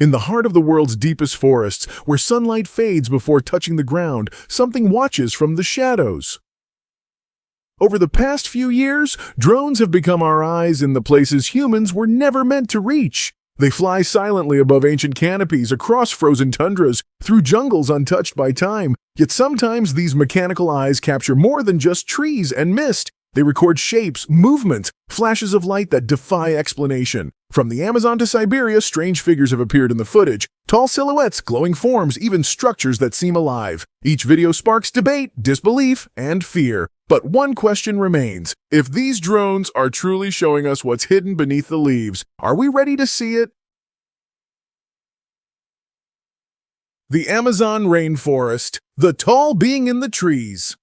In the heart of the world's deepest forests, where sunlight fades before touching the ground, something watches from the shadows. Over the past few years, drones have become our eyes in the places humans were never meant to reach. They fly silently above ancient canopies, across frozen tundras, through jungles untouched by time. Yet sometimes these mechanical eyes capture more than just trees and mist. They record shapes, movements, flashes of light that defy explanation. From the Amazon to Siberia, strange figures have appeared in the footage. Tall silhouettes, glowing forms, even structures that seem alive. Each video sparks debate, disbelief, and fear. But one question remains. If these drones are truly showing us what's hidden beneath the leaves, are we ready to see it? The Amazon rainforest, the tall being in the trees.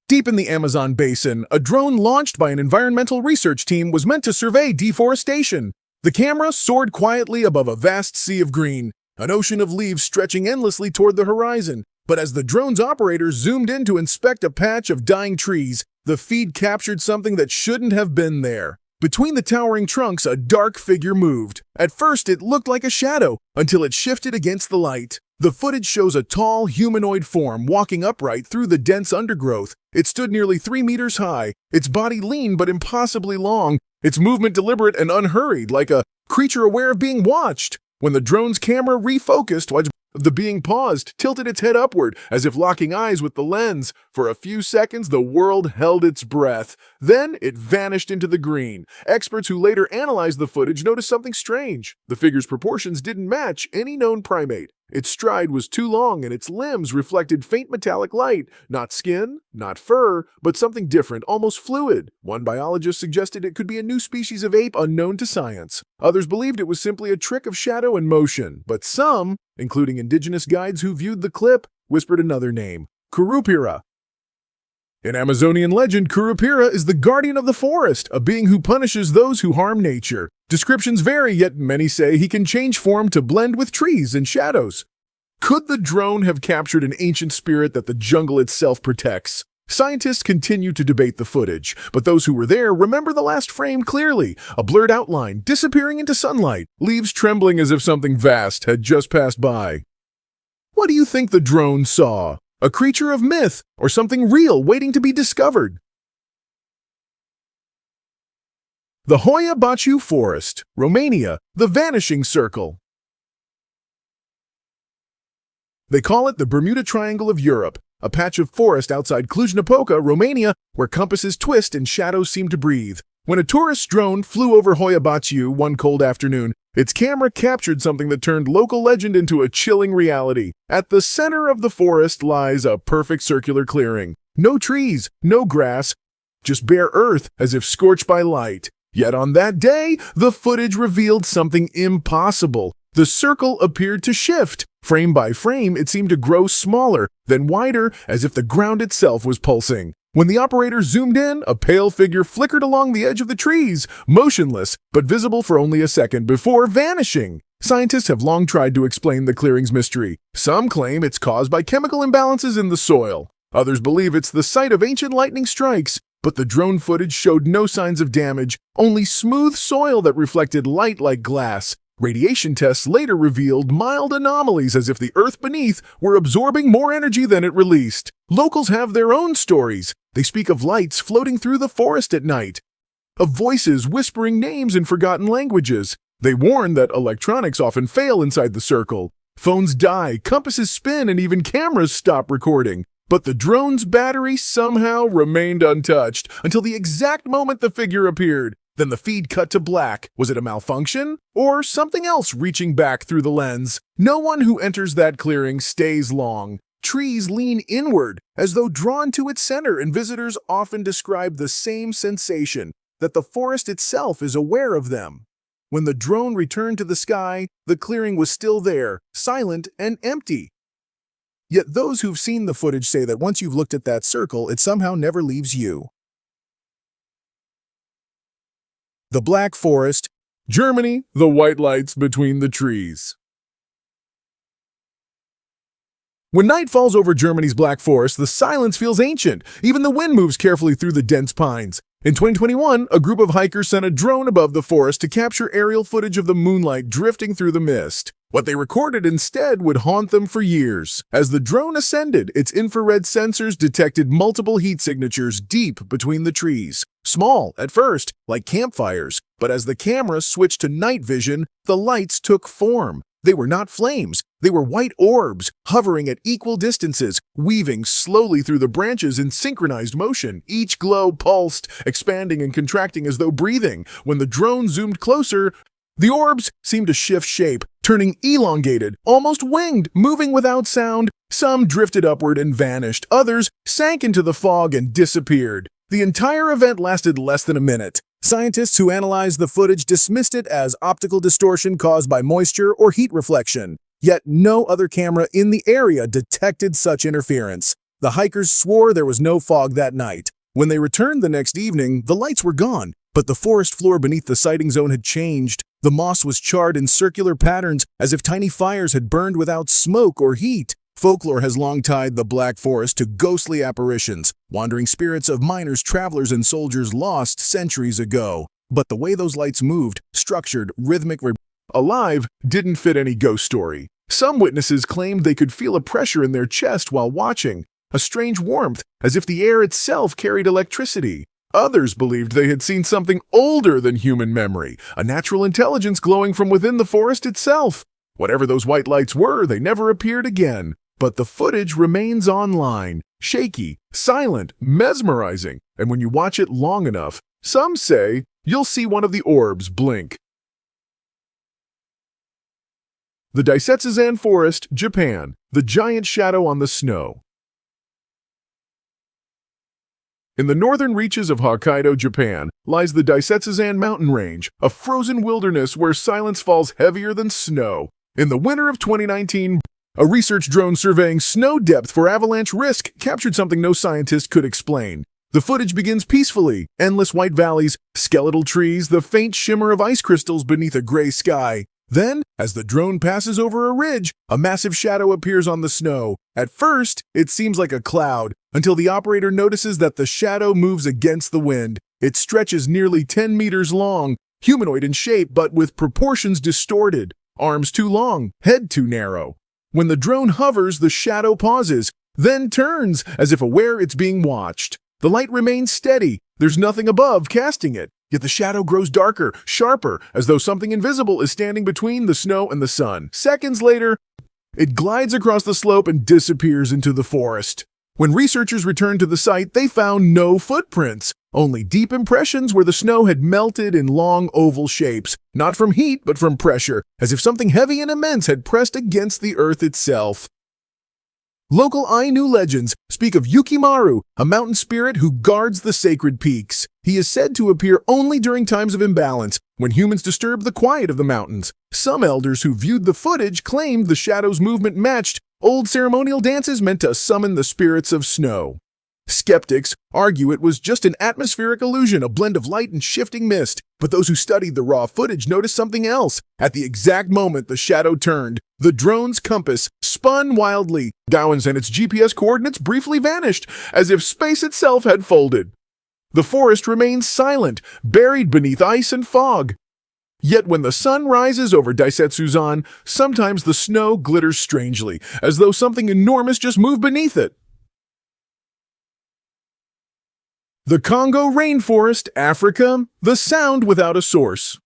Deep in the Amazon basin, a drone launched by an environmental research team was meant to survey deforestation. The camera soared quietly above a vast sea of green, an ocean of leaves stretching endlessly toward the horizon. But as the drone's operator zoomed in to inspect a patch of dying trees, the feed captured something that shouldn't have been there. Between the towering trunks, a dark figure moved. At first, it looked like a shadow, until it shifted against the light. The footage shows a tall, humanoid form walking upright through the dense undergrowth. It stood nearly 3 meters high, its body lean but impossibly long, its movement deliberate and unhurried, like a creature aware of being watched. When the drone's camera refocused, the being paused, tilted its head upward, as if locking eyes with the lens. For a few seconds, the world held its breath. Then it vanished into the green. Experts who later analyzed the footage noticed something strange. The figure's proportions didn't match any known primate. Its stride was too long, and its limbs reflected faint metallic light. Not skin, not fur, but something different, almost fluid. One biologist suggested it could be a new species of ape unknown to science. Others believed it was simply a trick of shadow and motion. But some, including indigenous guides who viewed the clip, whispered another name: Curupira. In Amazonian legend, Curupira is the guardian of the forest, a being who punishes those who harm nature. Descriptions vary, yet many say he can change form to blend with trees and shadows. Could the drone have captured an ancient spirit that the jungle itself protects? Scientists continue to debate the footage, but those who were there remember the last frame clearly: a blurred outline disappearing into sunlight, leaves trembling as if something vast had just passed by. What do you think the drone saw? A creature of myth, or something real waiting to be discovered? The Hoia Baciu Forest, Romania, the Vanishing Circle. They call it the Bermuda Triangle of Europe, a patch of forest outside Cluj-Napoca, Romania, where compasses twist and shadows seem to breathe. When a tourist drone flew over Hoia Baciu one cold afternoon, its camera captured something that turned local legend into a chilling reality. At the center of the forest lies a perfect circular clearing. No trees, no grass, just bare earth as if scorched by light. Yet on that day, the footage revealed something impossible. The circle appeared to shift. Frame by frame, it seemed to grow smaller, then wider, as if the ground itself was pulsing. When the operator zoomed in, a pale figure flickered along the edge of the trees, motionless, but visible for only a second before vanishing. Scientists have long tried to explain the clearing's mystery. Some claim it's caused by chemical imbalances in the soil. Others believe it's the site of ancient lightning strikes. But the drone footage showed no signs of damage, only smooth soil that reflected light like glass. Radiation tests later revealed mild anomalies, as if the earth beneath were absorbing more energy than it released. Locals have their own stories. They speak of lights floating through the forest at night, of voices whispering names in forgotten languages. They warn that electronics often fail inside the circle. Phones die, compasses spin, and even cameras stop recording. But the drone's battery somehow remained untouched until the exact moment the figure appeared. Then the feed cut to black. Was it a malfunction? Or something else reaching back through the lens? No one who enters that clearing stays long. Trees lean inward, as though drawn to its center, and visitors often describe the same sensation, that the forest itself is aware of them. When the drone returned to the sky, the clearing was still there, silent and empty. Yet those who've seen the footage say that once you've looked at that circle, it somehow never leaves you. The Black Forest, Germany, the white lights between the trees. When night falls over Germany's Black Forest, the silence feels ancient. Even the wind moves carefully through the dense pines. In 2021, a group of hikers sent a drone above the forest to capture aerial footage of the moonlight drifting through the mist. What they recorded instead would haunt them for years. As the drone ascended, its infrared sensors detected multiple heat signatures deep between the trees. Small at first, like campfires, but as the camera switched to night vision, the lights took form. They were not flames. They were white orbs, hovering at equal distances, weaving slowly through the branches in synchronized motion. Each glow pulsed, expanding and contracting as though breathing. When the drone zoomed closer, the orbs seemed to shift shape, turning elongated, almost winged, moving without sound. Some drifted upward and vanished. Others sank into the fog and disappeared. The entire event lasted less than a minute. Scientists who analyzed the footage dismissed it as optical distortion caused by moisture or heat reflection. Yet no other camera in the area detected such interference. The hikers swore there was no fog that night. When they returned the next evening, the lights were gone, but the forest floor beneath the sighting zone had changed. The moss was charred in circular patterns, as if tiny fires had burned without smoke or heat. Folklore has long tied the Black Forest to ghostly apparitions, wandering spirits of miners, travelers, and soldiers lost centuries ago. But the way those lights moved, structured, rhythmic, alive, didn't fit any ghost story. Some witnesses claimed they could feel a pressure in their chest while watching, a strange warmth, as if the air itself carried electricity. Others believed they had seen something older than human memory, a natural intelligence glowing from within the forest itself. Whatever those white lights were, they never appeared again. But the footage remains online, shaky, silent, mesmerizing, and when you watch it long enough, some say you'll see one of the orbs blink. The Daisetsuzan Forest, Japan, the giant shadow on the snow. In the northern reaches of Hokkaido, Japan, lies the Daisetsuzan mountain range, a frozen wilderness where silence falls heavier than snow. In the winter of 2019, a research drone surveying snow depth for avalanche risk captured something no scientist could explain. The footage begins peacefully, endless white valleys, skeletal trees, the faint shimmer of ice crystals beneath a gray sky. Then, as the drone passes over a ridge, a massive shadow appears on the snow. At first, it seems like a cloud, until the operator notices that the shadow moves against the wind. It stretches nearly 10 meters long, humanoid in shape but with proportions distorted, arms too long, head too narrow. When the drone hovers, the shadow pauses, then turns as if aware it's being watched. The light remains steady. There's nothing above casting it. Yet the shadow grows darker, sharper, as though something invisible is standing between the snow and the sun. Seconds later, it glides across the slope and disappears into the forest. When researchers returned to the site, they found no footprints, only deep impressions where the snow had melted in long oval shapes, not from heat but from pressure, as if something heavy and immense had pressed against the earth itself. Local Ainu legends speak of Yukimaru, a mountain spirit who guards the sacred peaks. He is said to appear only during times of imbalance, when humans disturb the quiet of the mountains. Some elders who viewed the footage claimed the shadow's movement matched old ceremonial dances meant to summon the spirits of snow. Skeptics argue it was just an atmospheric illusion, a blend of light and shifting mist. But those who studied the raw footage noticed something else. At the exact moment the shadow turned, the drone's compass spun wildly. Gowans and its GPS coordinates briefly vanished, as if space itself had folded. The forest remains silent, buried beneath ice and fog. Yet when the sun rises over Daisetsuzan, sometimes the snow glitters strangely, as though something enormous just moved beneath it. The Congo rainforest, Africa, the sound without a source.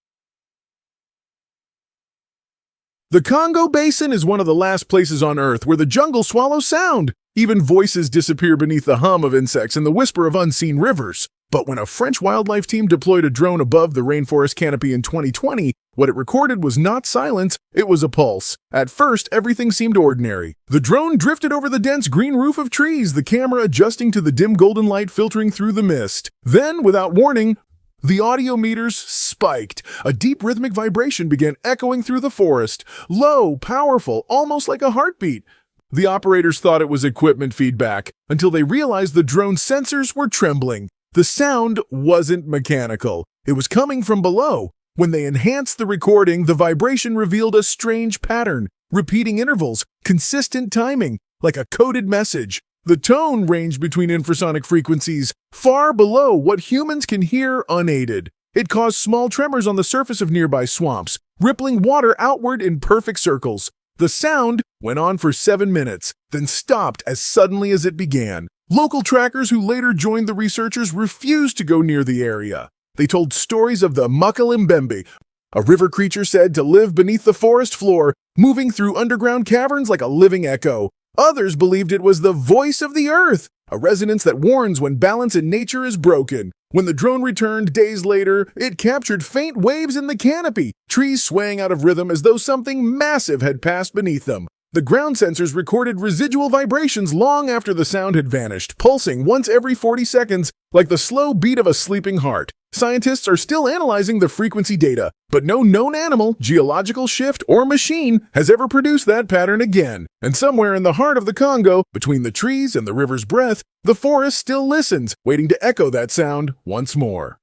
The Congo Basin is one of the last places on Earth where the jungle swallows sound. Even voices disappear beneath the hum of insects and the whisper of unseen rivers. But when a French wildlife team deployed a drone above the rainforest canopy in 2020, what it recorded was not silence, it was a pulse. At first, everything seemed ordinary. The drone drifted over the dense green roof of trees, the camera adjusting to the dim golden light filtering through the mist. Then, without warning, the audio meters spiked. A deep rhythmic vibration began echoing through the forest. Low, powerful, almost like a heartbeat. The operators thought it was equipment feedback, until they realized the drone's sensors were trembling. The sound wasn't mechanical. It was coming from below. When they enhanced the recording, the vibration revealed a strange pattern, repeating intervals, consistent timing, like a coded message. The tone ranged between infrasonic frequencies, far below what humans can hear unaided. It caused small tremors on the surface of nearby swamps, rippling water outward in perfect circles. The sound went on for 7 minutes, then stopped as suddenly as it began. Local trackers who later joined the researchers refused to go near the area. They told stories of the Makalimbembe, a river creature said to live beneath the forest floor, moving through underground caverns like a living echo. Others believed it was the voice of the earth, a resonance that warns when balance in nature is broken. When the drone returned days later, it captured faint waves in the canopy, trees swaying out of rhythm as though something massive had passed beneath them. The ground sensors recorded residual vibrations long after the sound had vanished, pulsing once every 40 seconds like the slow beat of a sleeping heart. Scientists are still analyzing the frequency data, but no known animal, geological shift, or machine has ever produced that pattern again. And somewhere in the heart of the Congo, between the trees and the river's breath, the forest still listens, waiting to echo that sound once more.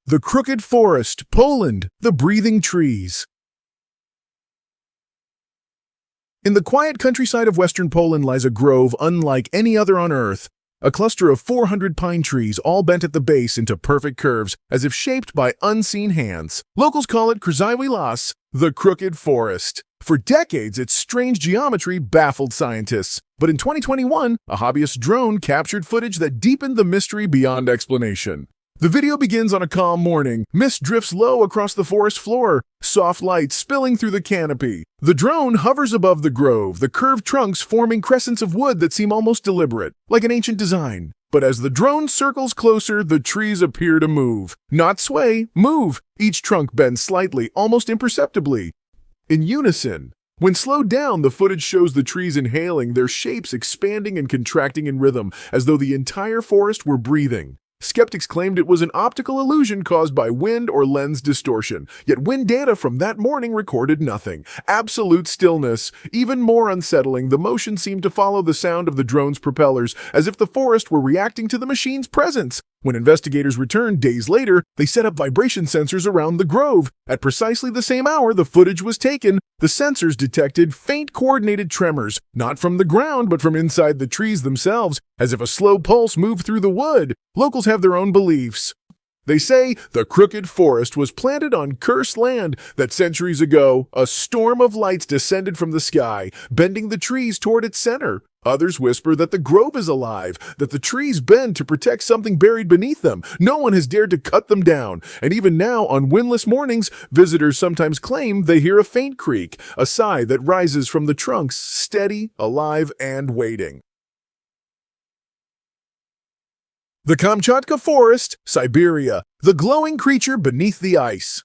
The Crooked Forest, Poland, the Breathing Trees. In the quiet countryside of western Poland lies a grove unlike any other on Earth. A cluster of 400 pine trees, all bent at the base into perfect curves, as if shaped by unseen hands. Locals call it Krzywy Las, the Crooked Forest. For decades, its strange geometry baffled scientists. But in 2021, a hobbyist drone captured footage that deepened the mystery beyond explanation. The video begins on a calm morning. Mist drifts low across the forest floor, soft light spilling through the canopy. The drone hovers above the grove, the curved trunks forming crescents of wood that seem almost deliberate, like an ancient design. But as the drone circles closer, the trees appear to move. Not sway, move. Each trunk bends slightly, almost imperceptibly. In unison. When slowed down, the footage shows the trees inhaling, their shapes expanding and contracting in rhythm, as though the entire forest were breathing. Skeptics claimed it was an optical illusion caused by wind or lens distortion, yet wind data from that morning recorded nothing. Absolute stillness. Even more unsettling, the motion seemed to follow the sound of the drone's propellers, as if the forest were reacting to the machine's presence. When investigators returned days later, they set up vibration sensors around the grove. At precisely the same hour the footage was taken, the sensors detected faint coordinated tremors, not from the ground but from inside the trees themselves, as if a slow pulse moved through the wood. Locals have their own beliefs. They say the Crooked Forest was planted on cursed land, that centuries ago a storm of lights descended from the sky, bending the trees toward its center. Others whisper that the grove is alive, that the trees bend to protect something buried beneath them. No one has dared to cut them down, and even now, on windless mornings, visitors sometimes claim they hear a faint creak, a sigh that rises from the trunks, steady, alive, and waiting. The Kamchatka Forest, Siberia, the glowing creature beneath the ice.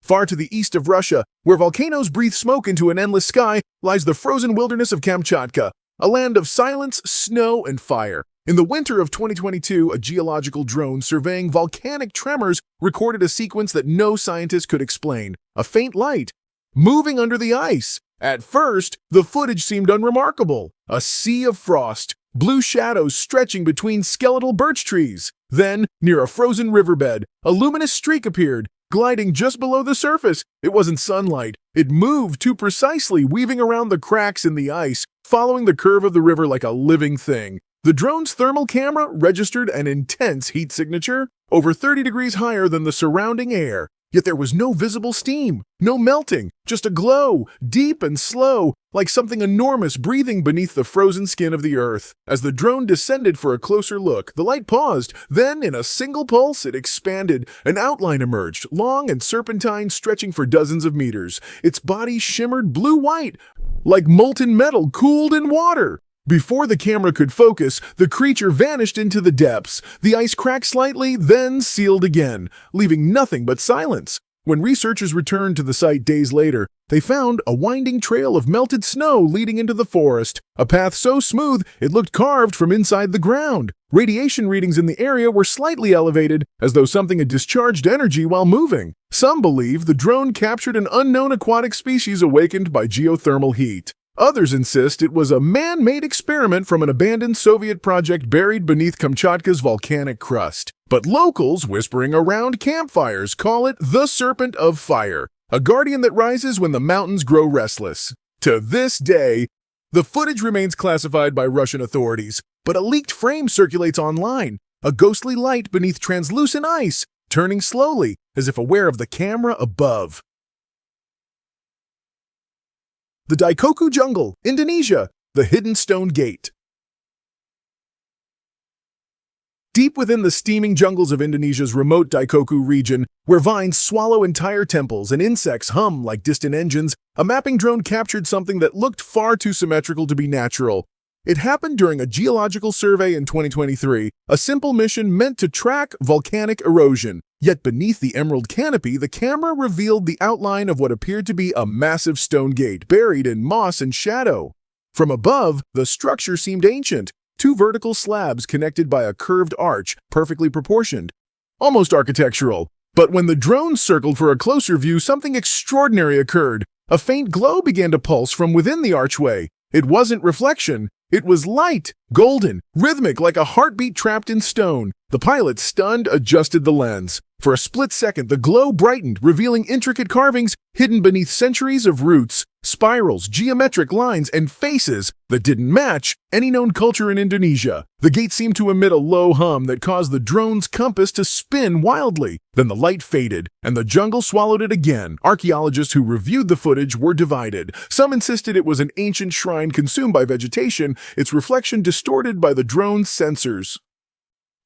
Far to the east of Russia, where volcanoes breathe smoke into an endless sky, lies the frozen wilderness of Kamchatka, a land of silence, snow, and fire. In the winter of 2022, a geological drone surveying volcanic tremors recorded a sequence that no scientist could explain: a faint light moving under the ice. At first, the footage seemed unremarkable: a sea of frost, blue shadows stretching between skeletal birch trees. Then, near a frozen riverbed, a luminous streak appeared, gliding just below the surface. It wasn't sunlight. It moved too precisely, weaving around the cracks in the ice, following the curve of the river like a living thing. The drone's thermal camera registered an intense heat signature, over 30 degrees higher than the surrounding air. Yet there was no visible steam, no melting, just a glow, deep and slow, like something enormous breathing beneath the frozen skin of the earth. As the drone descended for a closer look, the light paused. Then, in a single pulse, it expanded. An outline emerged, long and serpentine, stretching for dozens of meters. Its body shimmered blue-white, like molten metal cooled in water. Before the camera could focus, the creature vanished into the depths. The ice cracked slightly, then sealed again, leaving nothing but silence. When researchers returned to the site days later, they found a winding trail of melted snow leading into the forest, a path so smooth it looked carved from inside the ground. Radiation readings in the area were slightly elevated, as though something had discharged energy while moving. Some believe the drone captured an unknown aquatic species awakened by geothermal heat. Others insist it was a man-made experiment from an abandoned Soviet project buried beneath Kamchatka's volcanic crust. But locals whispering around campfires call it the Serpent of Fire. a guardian that rises when the mountains grow restless. To this day, the footage remains classified by Russian authorities, but a leaked frame circulates online, a ghostly light beneath translucent ice, turning slowly, as if aware of the camera above. The Daikoku Jungle, Indonesia, the hidden stone gate. Deep within the steaming jungles of Indonesia's remote Daikoku region, where vines swallow entire temples and insects hum like distant engines, a mapping drone captured something that looked far too symmetrical to be natural. It happened during a geological survey in 2023, a simple mission meant to track volcanic erosion. Yet beneath the emerald canopy, the camera revealed the outline of what appeared to be a massive stone gate buried in moss and shadow. From above, the structure seemed ancient. Two vertical slabs connected by a curved arch, perfectly proportioned. Almost architectural. But when the drone circled for a closer view, something extraordinary occurred. A faint glow began to pulse from within the archway. It wasn't reflection. It was light, golden, rhythmic like a heartbeat trapped in stone. The pilot, stunned, adjusted the lens. For a split second, the glow brightened, revealing intricate carvings hidden beneath centuries of roots, spirals, geometric lines, and faces that didn't match any known culture in Indonesia. The gate seemed to emit a low hum that caused the drone's compass to spin wildly. Then the light faded, and the jungle swallowed it again. Archaeologists who reviewed the footage were divided. Some insisted it was an ancient shrine consumed by vegetation, its reflection distorted by the drone's sensors.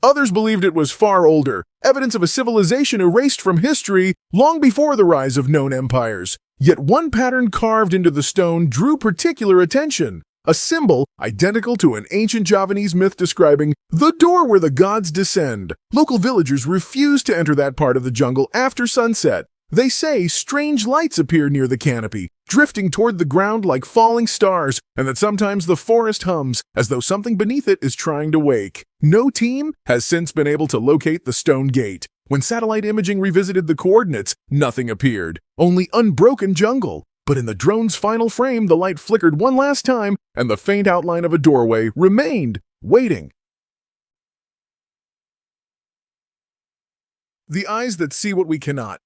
Others believed it was far older, evidence of a civilization erased from history long before the rise of known empires. Yet one pattern carved into the stone drew particular attention. A symbol identical to an ancient Javanese myth describing the door where the gods descend. Local villagers refused to enter that part of the jungle after sunset. They say strange lights appear near the canopy, drifting toward the ground like falling stars, and that sometimes the forest hums as though something beneath it is trying to wake. No team has since been able to locate the stone gate. When satellite imaging revisited the coordinates, nothing appeared, only unbroken jungle. But in the drone's final frame, the light flickered one last time, and the faint outline of a doorway remained, waiting. The eyes that see what we cannot.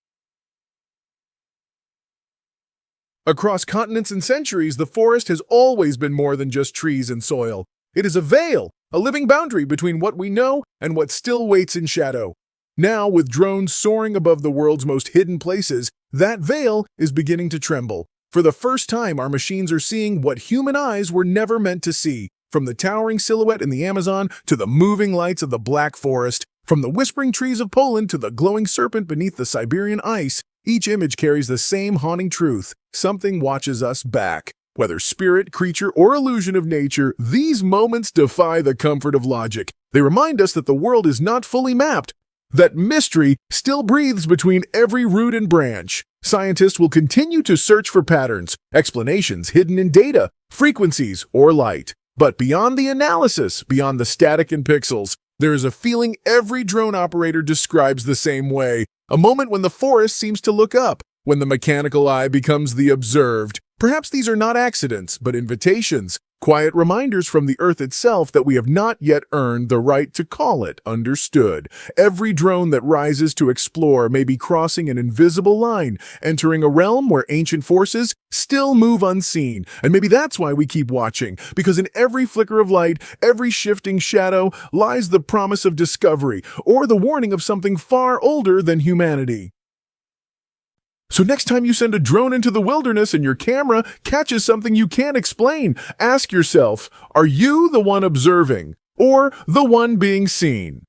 Across continents and centuries, the forest has always been more than just trees and soil. It is a veil, a living boundary between what we know and what still waits in shadow. Now, with drones soaring above the world's most hidden places, that veil is beginning to tremble. For the first time, our machines are seeing what human eyes were never meant to see. From the towering silhouette in the Amazon to the moving lights of the Black Forest, from the whispering trees of Poland to the glowing serpent beneath the Siberian ice, each image carries the same haunting truth. Something watches us back. Whether spirit, creature, or illusion of nature, these moments defy the comfort of logic. They remind us that the world is not fully mapped, that mystery still breathes between every root and branch. Scientists will continue to search for patterns, explanations hidden in data, frequencies, or light. But beyond the analysis, beyond the static and pixels, there is a feeling every drone operator describes the same way. A moment when the forest seems to look up, when the mechanical eye becomes the observed. Perhaps these are not accidents, but invitations, quiet reminders from the earth itself that we have not yet earned the right to call it understood. Every drone that rises to explore may be crossing an invisible line, entering a realm where ancient forces still move unseen. And maybe that's why we keep watching, because in every flicker of light, every shifting shadow, lies the promise of discovery, or the warning of something far older than humanity. So next time you send a drone into the wilderness and your camera catches something you can't explain, ask yourself, are you the one observing or the one being seen?